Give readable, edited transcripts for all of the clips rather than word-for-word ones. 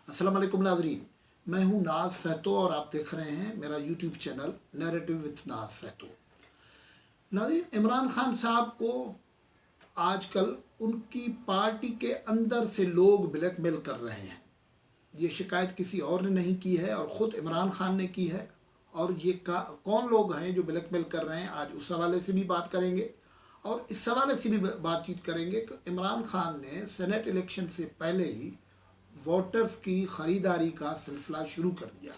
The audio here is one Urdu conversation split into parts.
السلام علیکم ناظرین، میں ہوں nazsahito اور آپ دیکھ رہے ہیں میرا YouTube channel narrative with nazsahito۔ ناظرین، عمران خان صاحب کو آج کل ان کی پارٹی کے اندر سے لوگ بلیک میل کر رہے ہیں۔ یہ شکایت کسی اور نے نہیں کی ہے اور خود عمران خان نے کی ہے، اور یہ کون لوگ ہیں جو بلیک میل کر رہے ہیں، آج اس حوالے سے بھی بات کریں گے اور اس حوالے سے بھی بات چیت کریں گے کہ عمران خان نے سینٹ الیکشن سے پہلے ہی ووٹرز کی خریداری کا سلسلہ شروع کر دیا۔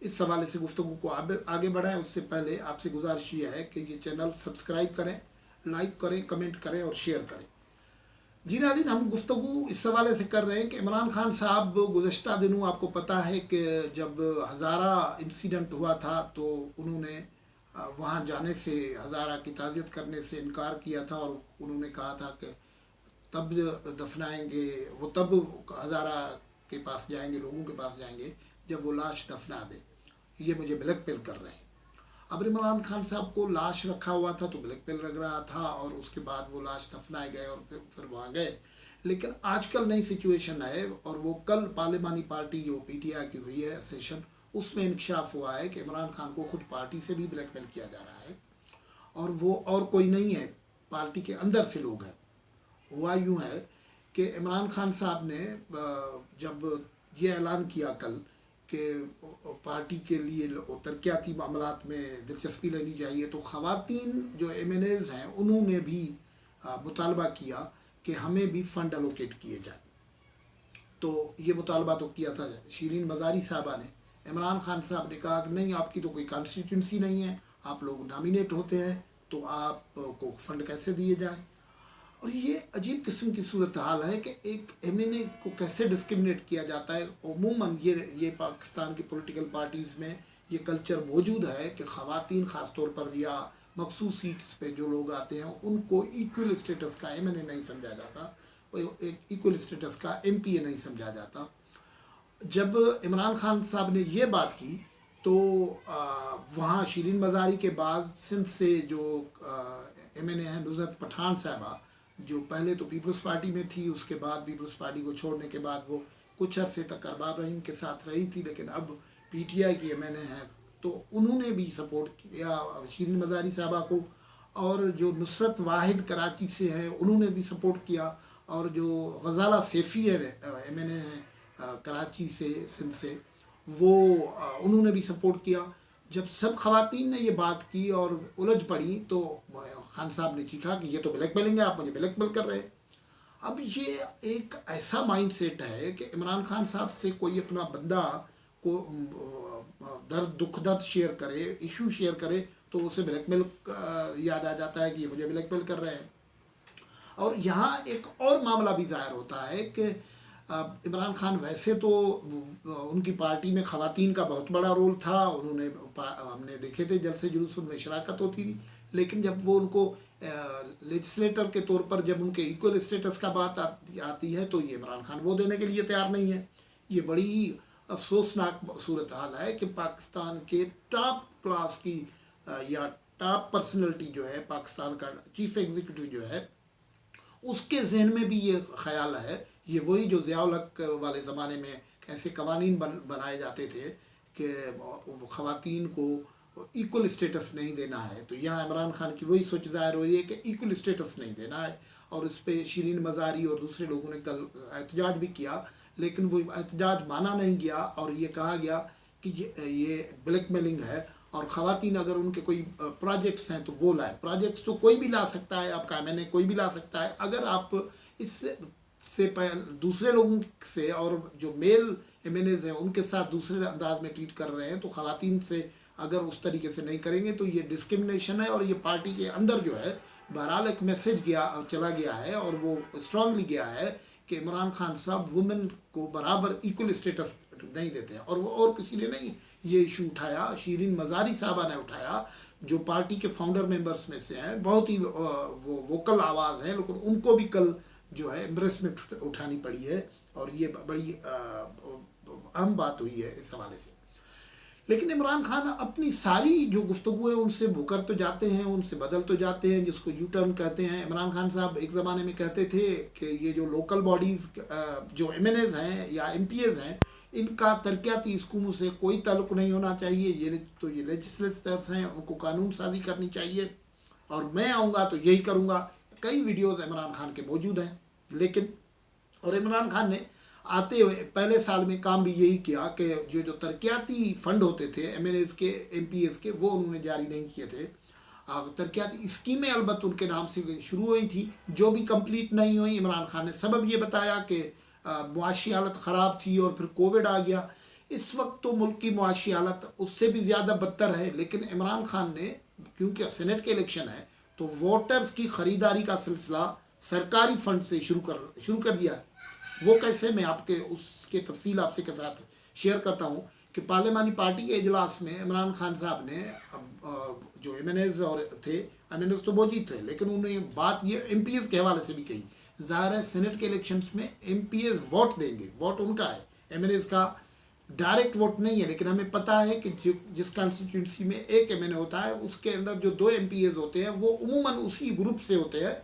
اس حوالے سے گفتگو کو آگے بڑھائیں، اس سے پہلے آپ سے گزارش یہ ہے کہ یہ چینل سبسکرائب کریں، لائک کریں، کمنٹ کریں اور شیئر کریں۔ جی ناظرین، ہم گفتگو اس حوالے سے کر رہے ہیں کہ عمران خان صاحب گزشتہ دنوں آپ کو پتہ ہے کہ جب ہزارہ انسیڈنٹ ہوا تھا تو انہوں نے وہاں جانے سے، ہزارہ کی تعزیت کرنے سے انکار کیا تھا، اور انہوں نے کہا تھا کہ تب دفنائیں گے، وہ تب ہزارہ کے پاس جائیں گے، لوگوں کے پاس جائیں گے جب وہ لاش دفنا دے۔ یہ مجھے بلیک میل کر رہے ہیں۔ اب عمران خان صاحب کو لاش رکھا ہوا تھا تو بلیک میل لگ رہا تھا، اور اس کے بعد وہ لاش دفنائے گئے اور پھر وہاں گئے۔ لیکن آج کل نئی سچویشن ہے، اور وہ کل پارلیمانی پارٹی جو پی ٹی آئی کی ہوئی ہے سیشن، اس میں انکشاف ہوا ہے کہ عمران خان کو خود پارٹی سے بھی بلیک میل کیا جا رہا ہے، اور وہ اور کوئی نہیں ہے، پارٹی کے اندر سے لوگ ہیں۔ ہوا یوں ہے کہ عمران خان صاحب نے جب یہ اعلان کیا کل کہ پارٹی کے لیے ترقیاتی معاملات میں دلچسپی لینی چاہیے، تو خواتین جو ایم این ایز ہیں انہوں نے بھی مطالبہ کیا کہ ہمیں بھی فنڈ الوکیٹ کیے جائیں۔ تو یہ مطالبہ تو کیا تھا شیرین مزاری صاحبہ نے۔ عمران خان صاحب نے کہا کہ نہیں، آپ کی تو کوئی کانسٹیٹوئنسی نہیں ہے، آپ لوگ نامینیٹ ہوتے ہیں تو آپ کو فنڈ کیسے دیے جائیں؟ اور یہ عجیب قسم کی صورتحال ہے کہ ایک ایم این اے کو کیسے ڈسکرمنیٹ کیا جاتا ہے۔ عموماً یہ پاکستان کی پولیٹیکل پارٹیز میں یہ کلچر موجود ہے کہ خواتین خاص طور پر یا مخصوص سیٹس پہ جو لوگ آتے ہیں ان کو ایکول اسٹیٹس کا ایم این اے نہیں سمجھا جاتا، ایکول اسٹیٹس کا ایم پی اے نہیں سمجھا جاتا۔ جب عمران خان صاحب نے یہ بات کی تو وہاں شیرین مزاری کے بعد سندھ سے جو ایم این اے ہیں نصرت پٹھان صاحبہ، جو پہلے تو پیپلز پارٹی میں تھی، اس کے بعد پیپلز پارٹی کو چھوڑنے کے بعد وہ کچھ عرصے تک ارباب رحیم کے ساتھ رہی تھی، لیکن اب پی ٹی آئی کی ایم این اے ہیں، تو انہوں نے بھی سپورٹ کیا شیرین مزاری صاحبہ کو، اور جو نصرت واحد کراچی سے ہیں انہوں نے بھی سپورٹ کیا، اور جو غزالہ سیفی ہے ایم این اے ہیں کراچی سے، سندھ سے، وہ انہوں نے بھی سپورٹ کیا۔ جب سب خواتین نے یہ بات کی اور الجھ پڑی تو خان صاحب نے چیخا کہ یہ تو بلیک میلنگ ہے، آپ مجھے بلیک میل کر رہے ہیں۔ اب یہ ایک ایسا مائنڈ سیٹ ہے کہ عمران خان صاحب سے کوئی اپنا بندہ کو دکھ درد شیئر کرے، ایشو شیئر کرے، تو اسے بلیک میل یاد آ جاتا ہے کہ یہ مجھے بلیک میل کر رہے ہیں۔ اور یہاں ایک اور معاملہ بھی ظاہر ہوتا ہے کہ عمران خان ویسے تو ان کی پارٹی میں خواتین کا بہت بڑا رول تھا، انہوں نے ہم نے دیکھے تھے جلسے جلوس میں شراکت ہوتی تھی، لیکن جب وہ ان کو لیجسلیٹر کے طور پر جب ان کے ایکول اسٹیٹس کا بات آتی ہے تو یہ عمران خان وہ دینے کے لیے تیار نہیں ہے۔ یہ بڑی افسوسناک صورتحال ہے کہ پاکستان کے ٹاپ کلاس کی یا ٹاپ پرسنالٹی جو ہے، پاکستان کا چیف ایگزیکٹو جو ہے، اس کے ذہن میں بھی یہ خیال ہے۔ یہ وہی جو ضیاء الحق والے زمانے میں ایسے قوانین بنائے جاتے تھے کہ خواتین کو ایکول اسٹیٹس نہیں دینا ہے، تو یہاں عمران خان کی وہی سوچ ظاہر ہو رہی ہے کہ ایکول اسٹیٹس نہیں دینا ہے، اور اس پہ شیرین مزاری اور دوسرے لوگوں نے کل احتجاج بھی کیا، لیکن وہ احتجاج مانا نہیں گیا، اور یہ کہا گیا کہ یہ بلیک میلنگ ہے، اور خواتین اگر ان کے کوئی پروجیکٹس ہیں تو وہ لائیں۔ پروجیکٹس تو کوئی بھی لا سکتا ہے، آپ کا ایم این اے کوئی بھی لا سکتا ہے، اگر آپ اس سے دوسرے لوگوں سے اور جو میل ایم این ایز ہیں ان کے ساتھ دوسرے انداز میں ٹریٹ کر رہے ہیں، تو خواتین سے اگر اس طریقے سے نہیں کریں گے تو یہ ڈسکرمنیشن ہے، اور یہ پارٹی کے اندر جو ہے بہرحال ایک میسیج چلا گیا ہے، اور وہ اسٹرانگلی گیا ہے کہ عمران خان صاحب وومن کو برابر ایکول اسٹیٹس نہیں دیتے ہیں۔ اور وہ اور کسی نے نہیں یہ ایشو اٹھایا، شیرین مزاری صاحبہ نے اٹھایا، جو پارٹی کے فاؤنڈر ممبرس میں سے ہیں، بہت ہی وہ ووکل آواز ہیں، لیکن ان کو بھی کل جو ہے امبریسمنٹ اٹھانی پڑی ہے، اور یہ بڑی اہم بات ہوئی ہے اس حوالے سے۔ لیکن عمران خان اپنی ساری جو گفتگو ہے ان سے مکر تو جاتے ہیں، ان سے بدل تو جاتے ہیں، جس کو یو ٹرن کہتے ہیں۔ عمران خان صاحب ایک زمانے میں کہتے تھے کہ یہ جو لوکل باڈیز جو ایم این ایز ہیں یا ایم پی ایز ہیں، ان کا ترقیاتی اسکیموں سے کوئی تعلق نہیں ہونا چاہیے، یہ لیجسلیٹرس ہیں، ان کو قانون سازی کرنی چاہیے، اور میں آؤں گا تو یہی کروں گا۔ کئی ویڈیوز عمران خان کے موجود ہیں، لیکن اور عمران خان نے آتے ہوئے پہلے سال میں کام بھی یہی کیا کہ جو ترقیاتی فنڈ ہوتے تھے ایم این ایز کے، ایم پی ایز کے، وہ انہوں نے جاری نہیں کیے تھے۔ ترقیاتی اسکیمیں البتہ ان کے نام سے شروع ہوئی تھیں، جو بھی کمپلیٹ نہیں ہوئی۔ عمران خان نے سبب یہ بتایا کہ معاشی حالت خراب تھی اور پھر کووڈ آ گیا۔ اس وقت تو ملک کی معاشی حالت اس سے بھی زیادہ بدتر ہے، لیکن عمران خان نے کیونکہ سینٹ کے الیکشن ہے تو ووٹرز کی خریداری کا سلسلہ سرکاری فنڈ سے شروع کر دیا ہے۔ وہ کیسے، میں آپ کے اس کے تفصیل آپ سے کے ساتھ شیئر کرتا ہوں کہ پارلیمانی پارٹی کے اجلاس میں عمران خان صاحب نے جو ایم این ایز اور تھے، ایم این ایز تو موجود تھے، لیکن انہوں نے بات یہ ایم پی ایز کے حوالے سے بھی کہی۔ ظاہر ہے سینٹ کے الیکشنز میں ایم پی ایز ووٹ دیں گے، ووٹ ان کا ہے، ایم این ایز کا ڈائریکٹ ووٹ نہیں ہے، لیکن ہمیں پتہ ہے کہ جس کانسٹیٹوئنسی میں ایک ایم این اے ہوتا ہے، اس کے اندر جو 2 ایم پی ایز ہوتے ہیں وہ عموماً اسی گروپ سے ہوتے ہیں۔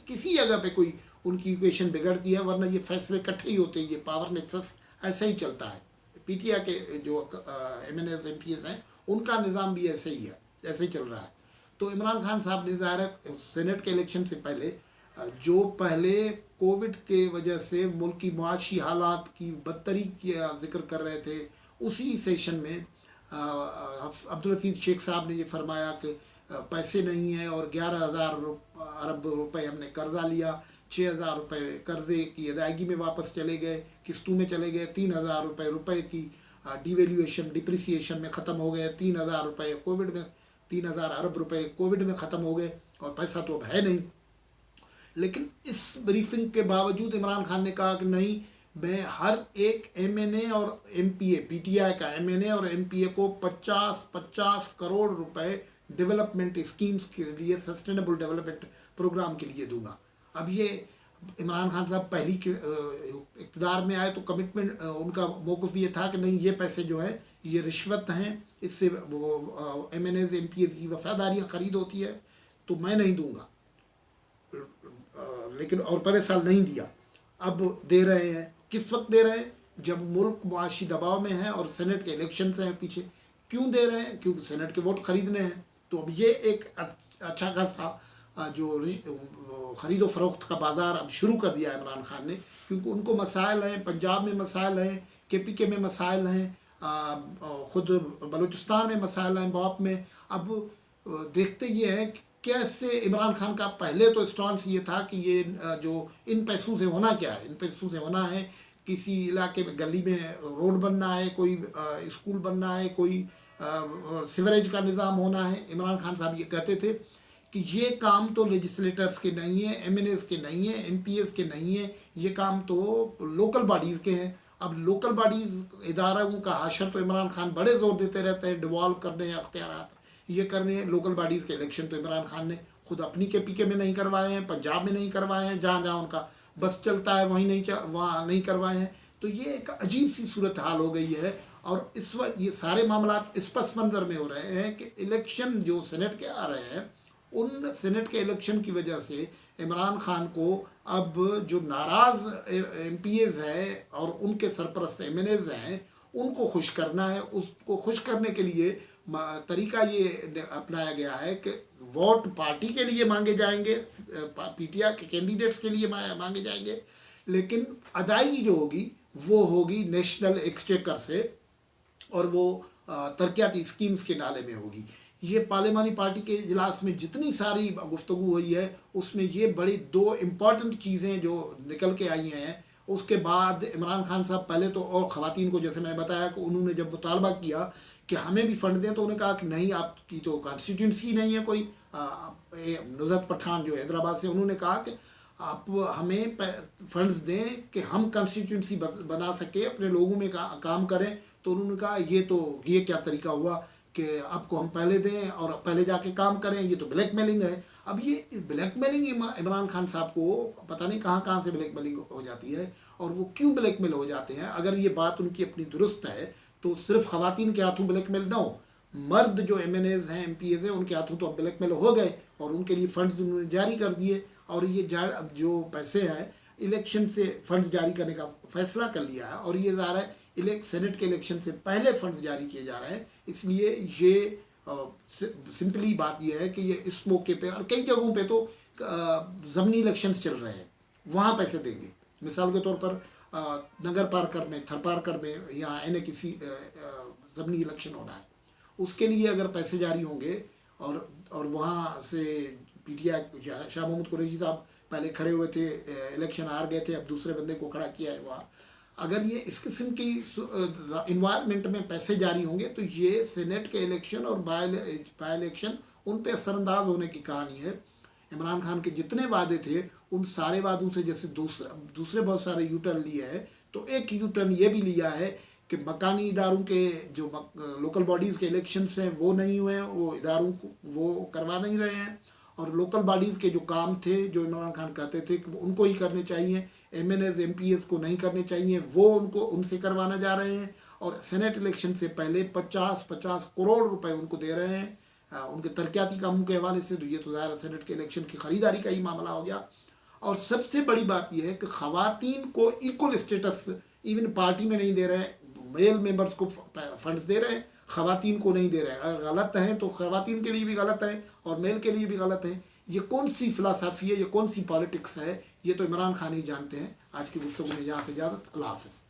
کسی جگہ پہ کوئی ان کی ایکویشن بگڑتی ہے، ورنہ یہ فیصلے اکٹھے ہی ہوتے ہیں، یہ پاور نیکسس ایسا ہی چلتا ہے۔ پی ٹی آئی کے جو M N As M P As ہیں ان کا نظام بھی ایسے ہی ہے، ایسے ہی چل رہا ہے۔ تو عمران خان صاحب نے ظاہر ہے سینٹ کے الیکشن سے پہلے جو پہلے کووڈ کے وجہ سے ملک کی معاشی حالات کی بدتری کا ذکر کر رہے تھے، اسی سیشن میں عبدالحفیظ شیخ صاحب نے یہ فرمایا کہ پیسے نہیں ہیں اور 11,000 ارب روپے ہم نے قرضہ لیا، 6,000 روپے قرضے کی ادائیگی میں واپس چلے گئے، قسطوں میں چلے گئے، 3,000 روپے کی ڈی ویلیویشن ڈپریسیشن میں ختم ہو گئے، 3,000 روپے کووڈ میں، 3,000 ارب روپے کووڈ میں ختم ہو گئے، اور پیسہ تو اب ہے نہیں۔ لیکن اس بریفنگ کے باوجود عمران خان نے کہا کہ نہیں، میں ہر ایک ایم این اے اور M P a, P T I کا ایم این اے اور ایم پی اے کو 50 کروڑ روپے ڈیولپمنٹ اسکیمز کے لیے، سسٹینیبل ڈیولپمنٹ پروگرام کے لیے دوں گا۔ اب یہ عمران خان صاحب پہلی اقتدار میں آئے تو کمٹمنٹ ان کا موقف بھی یہ تھا کہ نہیں، یہ پیسے جو ہے یہ رشوت ہیں، اس سے وہ M N As M P As کی وفاداریاں خرید ہوتی ہے، تو میں نہیں دوں گا۔ لیکن اور پہلے سال نہیں دیا، اب دے رہے ہیں۔ کس وقت دے رہے ہیں؟ جب ملک معاشی دباؤ میں ہے اور سینٹ کے الیکشنز ہیں پیچھے۔ کیوں دے رہے ہیں؟ کیونکہ سینٹ کے ووٹ خریدنے ہیں۔ تو اب یہ ایک اچھا خاصا جو خرید و فروخت کا بازار اب شروع کر دیا ہے عمران خان نے، کیونکہ ان کو مسائل ہیں، پنجاب میں مسائل ہیں، کے پی کے میں مسائل ہیں، خود بلوچستان میں مسائل ہیں، باپ میں۔ اب دیکھتے یہ ہے کہ کیسے عمران خان کا پہلے تو اسٹانس یہ تھا کہ یہ جو ان پیسوں سے ہونا کیا ہے، ان پیسوں سے ہونا ہے کسی علاقے میں، گلی میں روڈ بننا ہے، کوئی اسکول بننا ہے، کوئی سیوریج کا نظام ہونا ہے۔ عمران خان صاحب یہ کہتے تھے کہ یہ کام تو لیجسلیٹرز کے نہیں ہیں، ایم این ایز کے نہیں ہیں، ایم پی ایز کے نہیں ہیں، یہ کام تو لوکل باڈیز کے ہیں۔ اب لوکل باڈیز اداروں کا حشر تو عمران خان بڑے زور دیتے رہتے ہیں، ڈیوالو کرنے ہیں اختیارات، یہ کرنے ہیں۔ لوکل باڈیز کے الیکشن تو عمران خان نے خود اپنی کے پی کے میں نہیں کروائے ہیں، پنجاب میں نہیں کروائے ہیں، جہاں جہاں ان کا بس چلتا ہے وہاں نہیں کروائے ہیں۔ تو یہ ایک عجیب سی صورتحال ہو گئی ہے، اور اس وقت یہ سارے معاملات اس پس منظر میں ہو رہے ہیں کہ الیکشن جو سینٹ کے آ رہے ہیں، ان سینٹ کے الیکشن کی وجہ سے عمران خان کو اب جو ناراض ایم پی ایز ہیں اور ان کے سرپرست ایم این ایز ہیں، ان کو خوش کرنا ہے۔ اس کو خوش کرنے کے لیے طریقہ یہ اپنایا گیا ہے کہ ووٹ پارٹی کے لیے مانگے جائیں گے، پی ٹی آئی کے کینڈیڈیٹس کے لیے مانگے جائیں گے، لیکن ادائیگی جو ہوگی وہ ہوگی نیشنل ایکسچیکر سے، اور وہ ترقیاتی اسکیمز کے نالے میں ہوگی۔ یہ پارلیمانی پارٹی کے اجلاس میں جتنی ساری گفتگو ہوئی ہے، اس میں یہ بڑی 2 امپورٹنٹ چیزیں جو نکل کے آئی ہیں۔ اس کے بعد عمران خان صاحب پہلے تو، اور خواتین کو جیسے میں نے بتایا کہ انہوں نے جب مطالبہ کیا کہ ہمیں بھی فنڈ دیں، تو انہوں نے کہا کہ نہیں، آپ کی تو کانسٹیٹوئنسی نہیں ہے کوئی۔ نصرت پٹھان جو حیدرآباد سے، انہوں نے کہا کہ آپ ہمیں فنڈز دیں کہ ہم کانسٹیٹوئنسی بنا سکے، اپنے لوگوں میں کام کریں۔ تو انہوں نے کہا یہ کیا طریقہ ہوا کہ آپ کو ہم پہلے دیں اور پہلے جا کے کام کریں، یہ تو بلیک میلنگ ہے۔ اب یہ بلیک میلنگ عمران خان صاحب کو پتہ نہیں کہاں سے بلیک میلنگ ہو جاتی ہے، اور وہ کیوں بلیک میل ہو جاتے ہیں۔ اگر یہ بات ان کی اپنی درست ہے تو صرف خواتین کے ہاتھوں بلیک میل نہ ہو، مرد جو ایم این ایز ہیں، ایم پی ایز ہیں، ان کے ہاتھوں تو اب بلیک میل ہو گئے، اور ان کے لیے فنڈز انہوں نے جاری کر دیے، اور یہ جو پیسے ہیں الیکشن سے فنڈز جاری کرنے کا فیصلہ کر لیا ہے، اور یہ ظاہر ہے سینٹ کے الیکشن سے پہلے فنڈز جاری کیے جا رہے ہیں. اس لیے یہ سمپلی بات یہ ہے کہ یہ اس موقع پہ، اور کئی جگہوں پہ تو ضمنی الیکشنز چل رہے ہیں، وہاں پیسے دیں گے. مثال کے طور پر نگر پارکر میں، تھر پارکر میں، یا کسی ضمنی الیکشن ہونا ہے، اس کے لیے اگر پیسے جاری ہوں گے، اور وہاں سے P T I Shah Mahmood Qureshi صاحب پہلے کھڑے ہوئے تھے، الیکشن ہار گئے تھے، اب دوسرے بندے کو کھڑا کیا ہے وہاں، اگر یہ اس قسم کی انوائرمنٹ میں پیسے جاری ہوں گے تو یہ سینٹ کے الیکشن اور بائی الیکشن ان پہ اثر انداز ہونے کی کہانی ہے. عمران خان کے جتنے وعدے تھے ان سارے وعدوں سے جیسے دوسرے بہت سارے یو ٹرن لیے ہے، تو ایک یو ٹرن یہ بھی لیا ہے کہ مکانی اداروں کے جو لوکل باڈیز کے الیکشنز ہیں وہ نہیں ہوئے ہیں، وہ اداروں کو وہ کروا نہیں رہے ہیں، اور لوکل باڈیز کے جو کام تھے جو عمران خان کہتے تھے کہ ان کو ہی کرنے چاہیے، M N As M P As کو نہیں کرنے چاہیے، وہ ان سے کروانا جا رہے ہیں. اور سینٹ الیکشن سے پہلے 50 کروڑ روپے ان کو دے رہے ہیں ان کے ترقیاتی کاموں کے حوالے سے. تو یہ تو ظاہر سینٹ کے الیکشن کی خریداری کا ہی معاملہ ہو گیا. اور سب سے بڑی بات یہ ہے کہ خواتین کو ایکول اسٹیٹس ایون پارٹی میں نہیں دے رہے، میل ممبرز کو فنڈز دے رہے ہیں، خواتین کو نہیں دے رہے ہیں. اگر غلط ہیں تو خواتین کے لیے بھی غلط ہے اور میل کے لیے بھی غلط ہے. یہ کون سی فلسفی ہے، یہ کون سی پالیٹکس ہے، یہ تو عمران خان ہی جانتے ہیں. آج کی گفتگو میں یہاں سے اجازت، اللہ حافظ.